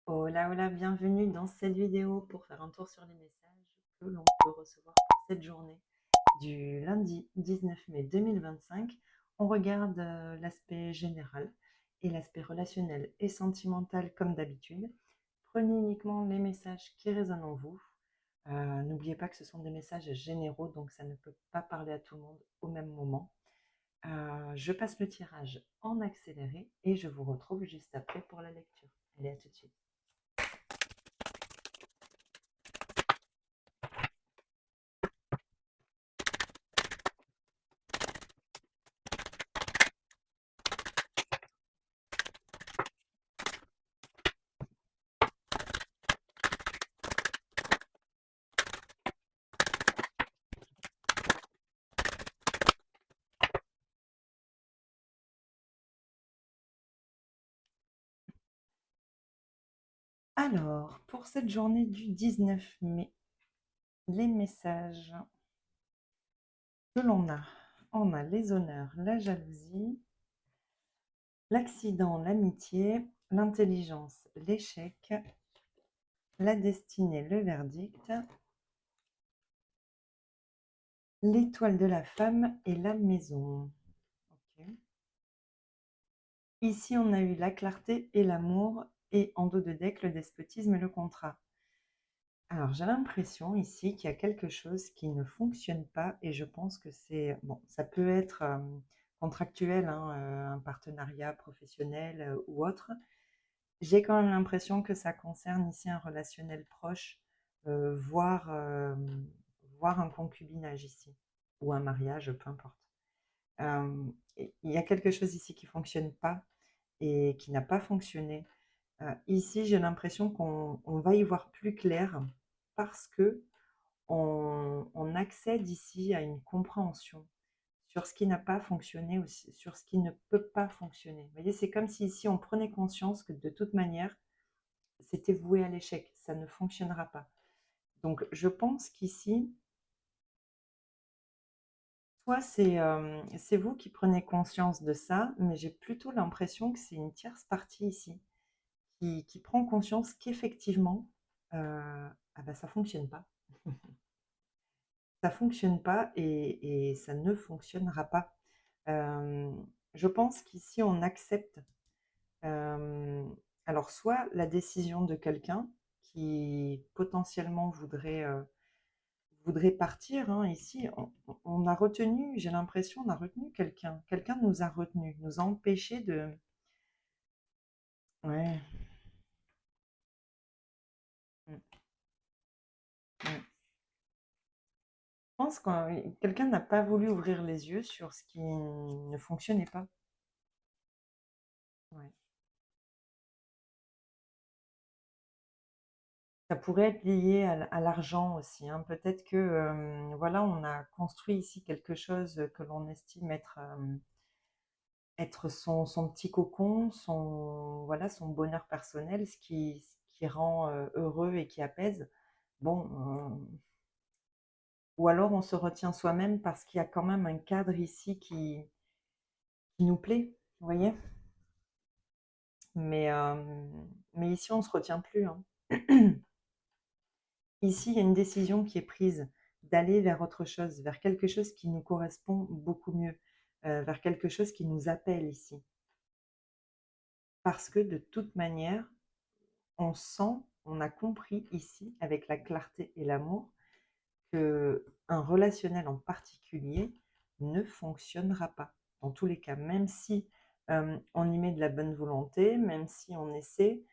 Hola, hola, bienvenue dans cette vidéo pour faire un tour sur les messages que l'on peut recevoir pour cette journée du lundi 19 mai 2025. On regarde l'aspect général et l'aspect relationnel et sentimental comme d'habitude. Prenez uniquement les messages qui résonnent en vous. N'oubliez pas que ce sont des messages généraux, donc ça ne peut pas parler à tout le monde au même moment. Je passe le tirage en accéléré et je vous retrouve juste après pour la lecture. Allez, à tout de suite. Alors, pour cette journée du 19 mai, les messages que l'on a, on a les honneurs, la jalousie, l'accident, l'amitié, l'intelligence, l'échec, la destinée, le verdict, l'étoile de la femme et la maison. Ok. Ici, on a eu la clarté et l'amour, et en dos de deck, le despotisme et le contrat. Alors, j'ai l'impression ici qu'il y a quelque chose qui ne fonctionne pas et je pense que c'est, bon, ça peut être contractuel, hein, un partenariat professionnel ou autre. J'ai quand même l'impression que ça concerne ici un relationnel proche, voire, voire un concubinage ici, ou un mariage, peu importe. Il y a quelque chose ici qui ne fonctionne pas et qui n'a pas fonctionné. Ici, j'ai l'impression qu'on va y voir plus clair parce que on accède ici à une compréhension sur ce qui n'a pas fonctionné ou sur ce qui ne peut pas fonctionner. Vous voyez, c'est comme si ici on prenait conscience que de toute manière, c'était voué à l'échec, ça ne fonctionnera pas. Donc je pense qu'ici, soit c'est vous qui prenez conscience de ça, mais j'ai plutôt l'impression que c'est une tierce partie ici qui prend conscience qu'effectivement, ah ben, ça ne fonctionne pas. Ça fonctionne pas et ça ne fonctionnera pas. Je pense qu'ici on accepte, hem, alors soit la décision de quelqu'un qui potentiellement voudrait partir, hein. Ici on a retenu, j'ai l'impression, on a retenu quelqu'un. Quelqu'un nous a retenus, nous a empêchés de, ouais, mmh, mmh. Je pense que quelqu'un n'a pas voulu ouvrir les yeux sur ce qui ne fonctionnait pas. Ouais. Ça pourrait être lié à l'argent aussi, hein. Peut-être que, voilà, on a construit ici quelque chose que l'on estime être son petit cocon, voilà, son bonheur personnel, ce qui rend, heureux et qui apaise. Bon, ou alors on se retient soi-même parce qu'il y a quand même un cadre ici qui nous plaît, vous voyez? Mais ici on se retient plus, hein. Ici, il y a une décision qui est prise d'aller vers autre chose, vers quelque chose qui nous correspond beaucoup mieux, vers quelque chose qui nous appelle ici. Parce que de toute manière, on sent, on a compris ici, avec la clarté et l'amour, qu'un relationnel en particulier ne fonctionnera pas. Dans tous les cas, même si on y met de la bonne volonté, même si on essaie,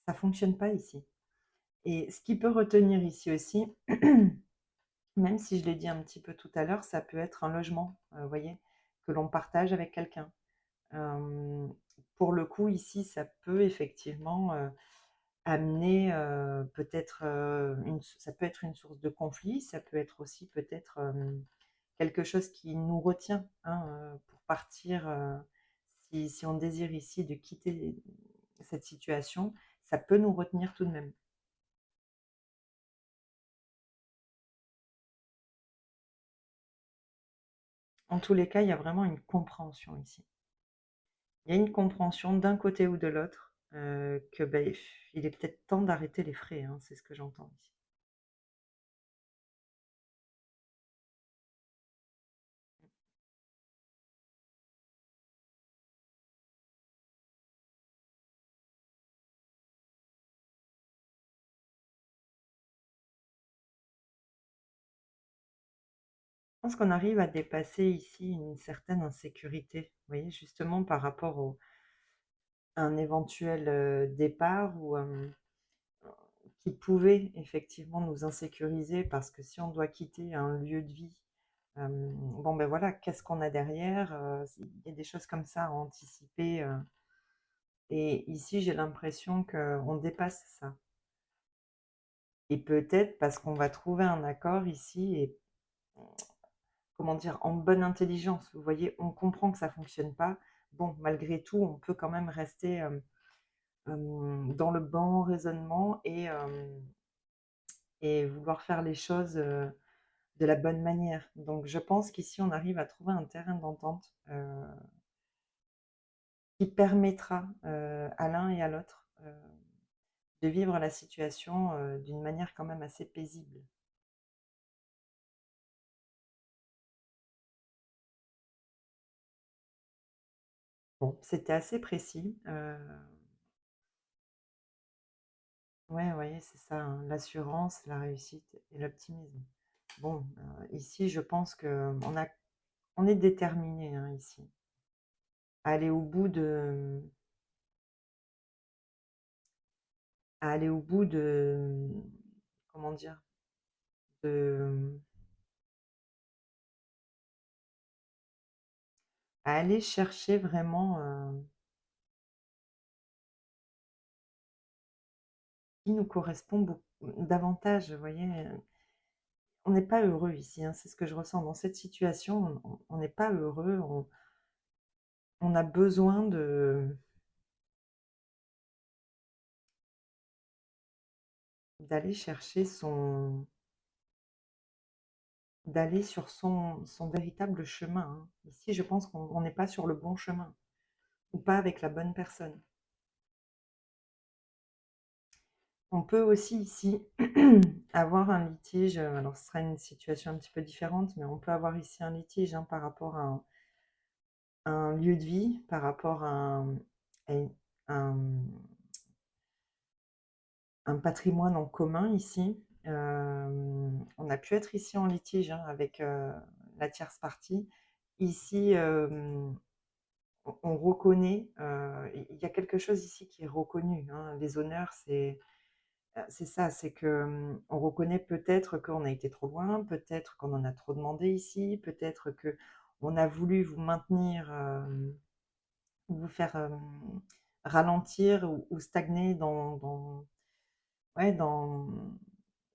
ça ne fonctionne pas ici. Et ce qui peut retenir ici aussi, même si je l'ai dit un petit peu tout à l'heure, ça peut être un logement, vous voyez, que l'on partage avec quelqu'un. Hem, pour le coup, ici, ça peut effectivement, amener, peut-être, ça peut être une source de conflit, ça peut être aussi peut-être, quelque chose qui nous retient, hein, pour partir, si on désire ici de quitter cette situation, ça peut nous retenir tout de même. En tous les cas, il y a vraiment une compréhension ici. Il y a une compréhension d'un côté ou de l'autre, que, beh, il est peut-être temps d'arrêter les frais, hein, c'est ce que j'entends ici. Je pense qu'on arrive à dépasser ici une certaine insécurité, vous voyez? Justement par rapport au à un éventuel, départ ou, qui pouvait effectivement nous insécuriser parce que si on doit quitter un lieu de vie, bon, ben, voilà, qu'est-ce qu'on a derrière? Il y a des choses comme ça à anticiper, et ici j'ai l'impression qu'on dépasse ça et peut-être parce qu'on va trouver un accord ici et comment dire? En bonne intelligence. Vous voyez? On comprend que ça fonctionne pas. Bon, malgré tout, on peut quand même rester, dans le bon raisonnement et vouloir faire les choses, de la bonne manière. Donc je pense qu'ici, on arrive à trouver un terrain d'entente, qui permettra, à l'un et à l'autre, de vivre la situation, d'une manière quand même assez paisible. Bon, c'était assez précis, ouais, ouais, c'est ça, hein, l'assurance, la réussite et l'optimisme. Bon, ici, je pense qu'on est déterminé, hein, ici, à aller au bout de à aller au bout de, comment dire? De À aller chercher vraiment, qui nous correspond davantage, vous voyez? On n'est pas heureux ici, hein, c'est ce que je ressens dans cette situation, on n'est pas heureux, on a besoin d'aller chercher d'aller sur son véritable chemin, hein. Ici, je pense qu'on n'est pas sur le bon chemin ou pas avec la bonne personne. On peut aussi ici avoir un litige, alors ce sera une situation un petit peu différente, mais on peut avoir ici un litige, hein, par rapport à un lieu de vie, par rapport à un un patrimoine en commun ici. On a pu être ici en litige, hein, avec, la tierce partie. Ici, on reconnaît, il y a quelque chose ici qui est reconnu, hein. Les honneurs, c'est ça, c'est que, on reconnaît peut-être qu'on a été trop loin, peut-être qu'on en a trop demandé ici, peut-être qu'on a voulu vous maintenir, vous faire, ralentir ou stagner dans ouais,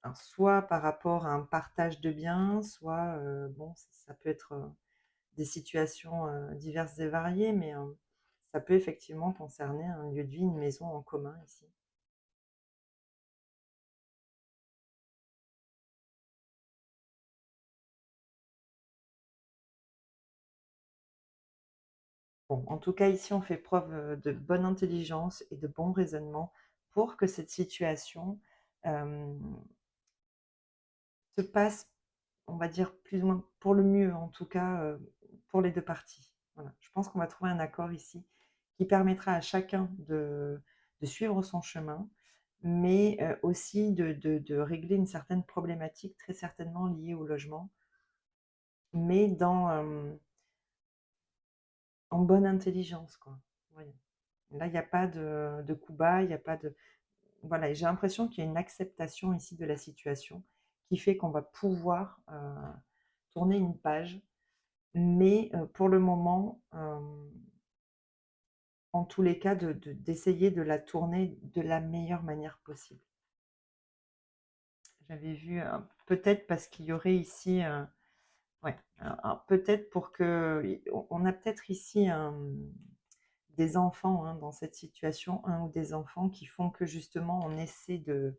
alors soit par rapport à un partage de biens, soit, bon, ça peut être, des situations, diverses et variées, mais, ça peut effectivement concerner un lieu de vie, une maison en commun ici. Bon, en tout cas, ici, on fait preuve, de bonne intelligence et de bon raisonnement pour que cette situation, hem, se passe, on va dire, plus ou moins pour le mieux, en tout cas, pour les 2 parties. Voilà, je pense qu'on va trouver un accord ici qui permettra à chacun de suivre son chemin, mais, aussi de régler une certaine problématique très certainement liée au logement, mais en bonne intelligence, quoi. Voyez. Là, il y a pas de coups bas, il y a pas de voilà, et j'ai l'impression qu'il y a une acceptation ici de la situation qui fait qu'on va pouvoir, tourner une page, mais, pour le moment, en tous les cas, d'essayer de la tourner de la meilleure manière possible. J'avais vu, peut-être parce qu'il y aurait ici, ouais, alors peut-être pour que on a peut-être ici des enfants, hein, dans cette situation, un ou des enfants qui font que justement on essaie de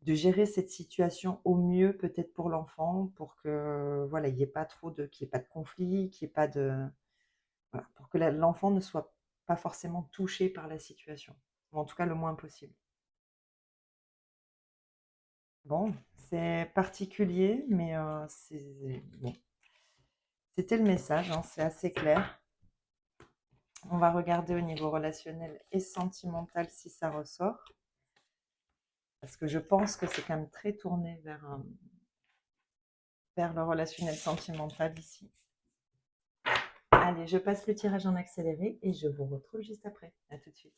gérer cette situation au mieux peut-être pour l'enfant, pour que voilà, il y ait pas trop de qu'il y ait pas de conflit, qu'il y ait pas de voilà, pour que l'enfant ne soit pas forcément touché par la situation, ou en tout cas le moins possible. Bon, c'est particulier, mais bon. C'était le message, hein, c'est assez clair. On va regarder au niveau relationnel et sentimental si ça ressort. Parce que je pense que c'est quand même très tourné vers le relationnel sentimental ici. Allez, je passe le tirage en accéléré et je vous retrouve juste après. À tout de suite.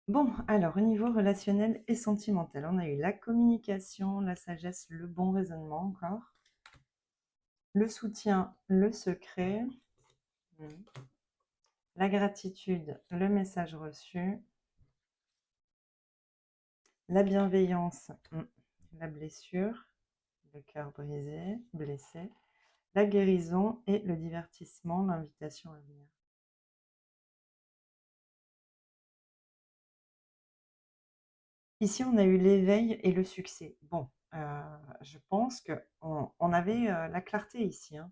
Bon, alors au niveau relationnel et sentimental, on a eu la communication, la sagesse, le bon raisonnement encore, le soutien, le secret, la gratitude, le message reçu, la bienveillance, la blessure, le cœur brisé, blessé, la guérison et le divertissement, l'invitation à venir. Ici, on a eu l'éveil et le succès. Bon, je pense qu'on avait la clarté ici, hein.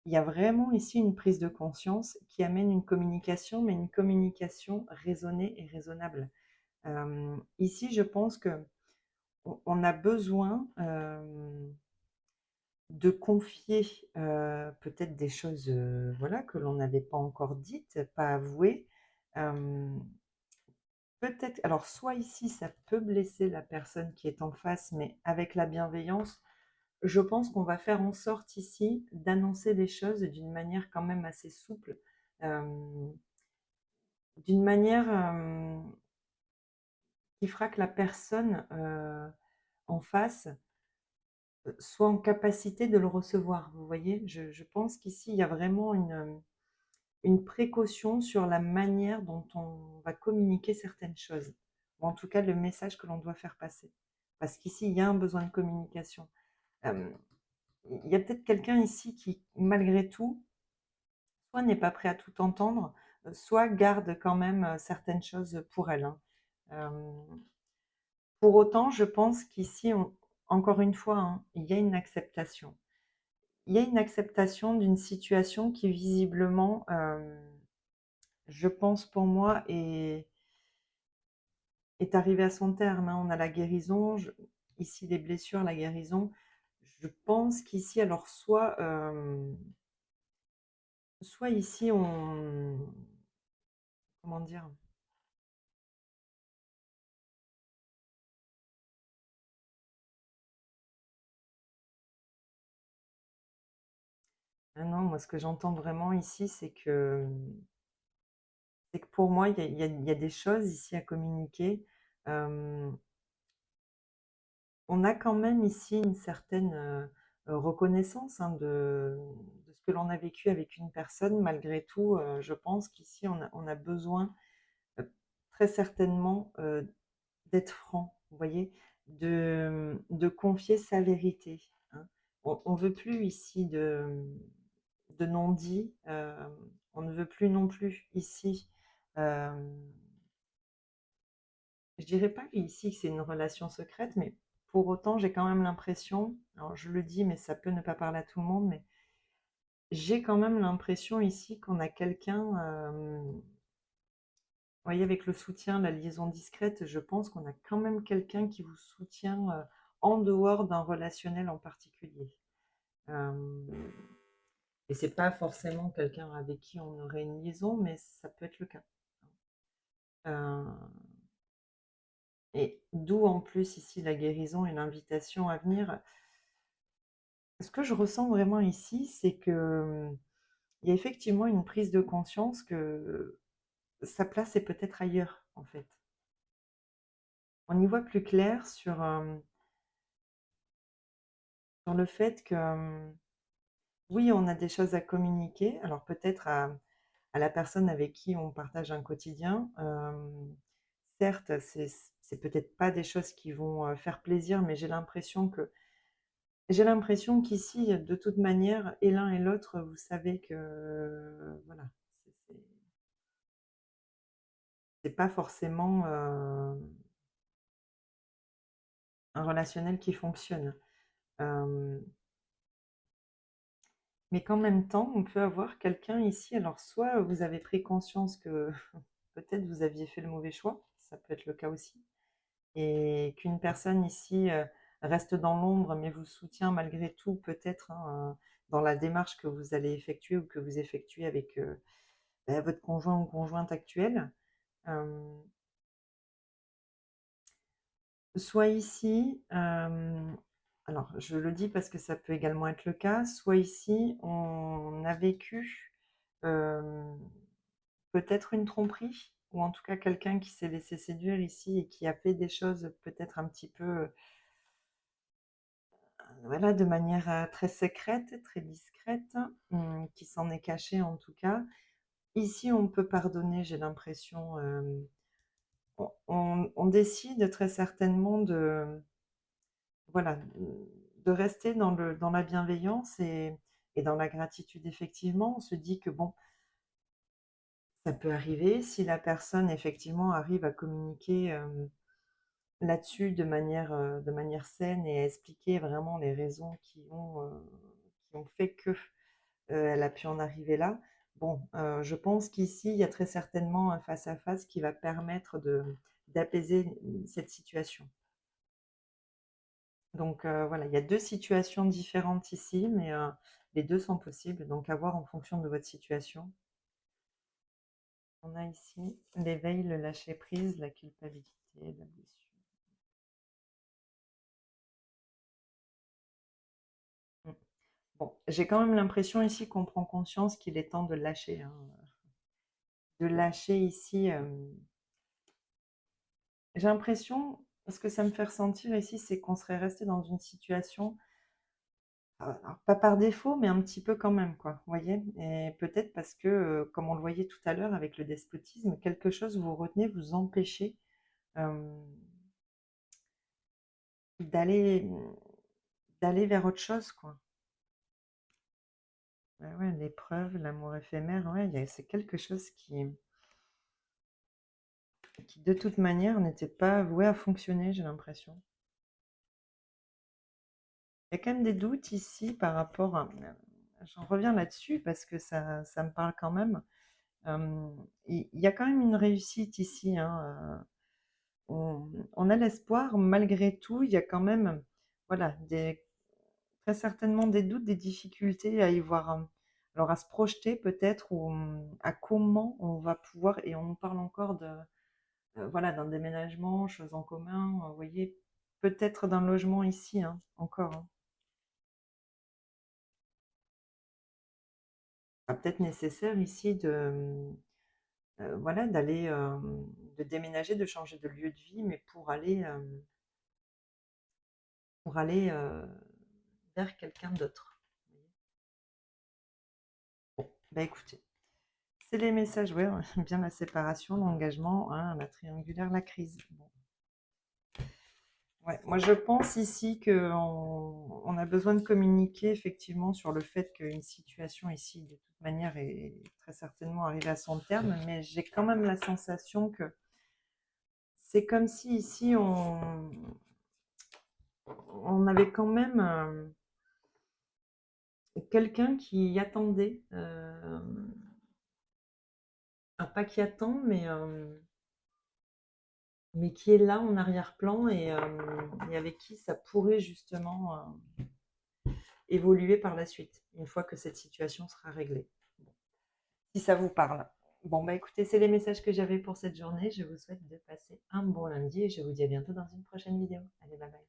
Il y a vraiment ici une prise de conscience qui amène une communication, mais une communication raisonnée et raisonnable. Ici, je pense que on a besoin de confier peut-être des choses voilà, que l'on n'avait pas encore dites, pas avouées. Peut-être, alors soit ici, ça peut blesser la personne qui est en face, mais avec la bienveillance, je pense qu'on va faire en sorte ici d'annoncer les choses d'une manière quand même assez souple, euh, d'une manière qui fera que la personne en face soit en capacité de le recevoir. Vous voyez, je pense qu'ici, il y a vraiment une précaution sur la manière dont on va communiquer certaines choses, ou en tout cas le message que l'on doit faire passer. Parce qu'ici, il y a un besoin de communication. Euh, il y a peut-être quelqu'un ici qui, malgré tout, soit n'est pas prêt à tout entendre, soit garde quand même certaines choses pour elle, hein. Euh, pour autant, je pense qu'ici, encore une fois, hein, il y a une acceptation. Il y a une acceptation d'une situation qui visiblement, je pense pour moi, est arrivée à son terme, hein. On a la guérison, ici les blessures, la guérison. Je pense qu'ici, alors soit ici comment dire? Ah non, moi ce que j'entends vraiment ici, c'est que pour moi, il y a des choses ici à communiquer. Euh, on a quand même ici une certaine reconnaissance, hein, de ce que l'on a vécu avec une personne. Malgré tout, je pense qu'ici, on a besoin euh, très certainement d'être franc, vous voyez, de confier sa vérité, hein. On ne veut plus ici de non-dit, on ne veut plus non plus ici. euh, je dirais pas ici que c'est une relation secrète, mais pour autant, j'ai quand même l'impression, alors je le dis, mais ça peut ne pas parler à tout le monde, mais j'ai quand même l'impression ici qu'on a quelqu'un, vous voyez, avec le soutien, la liaison discrète, je pense qu'on a quand même quelqu'un qui vous soutient en dehors d'un relationnel en particulier. Euh, et c'est pas forcément quelqu'un avec qui on aurait une liaison, mais ça peut être le cas. Euh, et d'où en plus ici la guérison et l'invitation à venir. Ce que je ressens vraiment ici, c'est que il y a effectivement une prise de conscience que sa place est peut-être ailleurs, en fait. On y voit plus clair sur le fait que oui, on a des choses à communiquer, alors peut-être à la personne avec qui on partage un quotidien. Certes, c'est peut-être pas des choses qui vont faire plaisir, mais j'ai l'impression qu'ici, de toute manière, et l'un et l'autre, vous savez que voilà, c'est c'est pas forcément un relationnel qui fonctionne. Euh, mais qu'en même temps, on peut avoir quelqu'un ici, alors soit vous avez pris conscience que peut-être vous aviez fait le mauvais choix, ça peut être le cas aussi, et qu'une personne ici reste dans l'ombre mais vous soutient malgré tout peut-être hein, dans la démarche que vous allez effectuer ou que vous effectuez avec votre conjoint ou conjointe actuelle. Euh, Soit ici, alors je le dis parce que ça peut également être le cas, soit ici on a vécu euh, peut-être une tromperie, ou en tout cas quelqu'un qui s'est laissé séduire ici et qui a fait des choses peut-être un petit peu, voilà, de manière très secrète, très discrète, qui s'en est caché en tout cas. Ici, on peut pardonner, j'ai l'impression. On décide très certainement de, voilà, de rester dans la bienveillance et dans la gratitude, effectivement. On se dit que bon, ça peut arriver si la personne, effectivement, arrive à communiquer là-dessus de manière saine et à expliquer vraiment les raisons qui ont fait que elle a pu en arriver là. Bon, je pense qu'ici, il y a très certainement un face-à-face qui va permettre d'apaiser cette situation. Donc voilà, il y a deux situations différentes ici, mais les deux sont possibles. Donc à voir en fonction de votre situation. On a ici l'éveil, le lâcher-prise, la culpabilité, la blessure. Mm. Bon, j'ai quand même l'impression ici qu'on prend conscience qu'il est temps de lâcher, hein. De lâcher ici. J'ai l'impression, ce que ça me fait ressentir ici, c'est qu'on serait resté dans une situation, alors, pas par défaut, mais un petit peu quand même, quoi, vous voyez? Et peut-être parce que, comme on le voyait tout à l'heure avec le despotisme, quelque chose vous retenez, vous empêchez d'aller d'aller vers autre chose, quoi. Ouais, ouais, l'épreuve, l'amour éphémère, ouais, c'est quelque chose qui, de toute manière, n'était pas voué à fonctionner, j'ai l'impression. Il y a quand même des doutes ici par rapport à... J'en reviens là-dessus parce que ça me parle quand même. Il y a quand même une réussite ici, hein. On a l'espoir, malgré tout, il y a quand même, voilà, très certainement des doutes, des difficultés à y voir, alors à se projeter peut-être, ou à comment on va pouvoir, et on parle encore de, voilà, d'un déménagement, choses en commun, vous voyez, peut-être d'un logement ici, hein, encore, hein. Ah, peut-être nécessaire ici de, voilà, d'aller, de déménager, de changer de lieu de vie, mais pour aller vers quelqu'un d'autre. Bon, bah écoutez, c'est les messages, ouais, bien la séparation, l'engagement, hein, la triangulaire, la crise. Bon. Ouais, moi je pense ici qu'on a besoin de communiquer effectivement sur le fait qu'une situation ici, de toute manière, est très certainement arrivée à son terme, mais j'ai quand même la sensation que c'est comme si ici on avait quand même quelqu'un qui attendait, pas qui attend, mais qui est là en arrière-plan et avec qui ça pourrait justement évoluer par la suite, une fois que cette situation sera réglée. Bon. Si ça vous parle. Bon, bah écoutez, c'est les messages que j'avais pour cette journée. Je vous souhaite de passer un bon lundi et je vous dis à bientôt dans une prochaine vidéo. Allez, bye bye.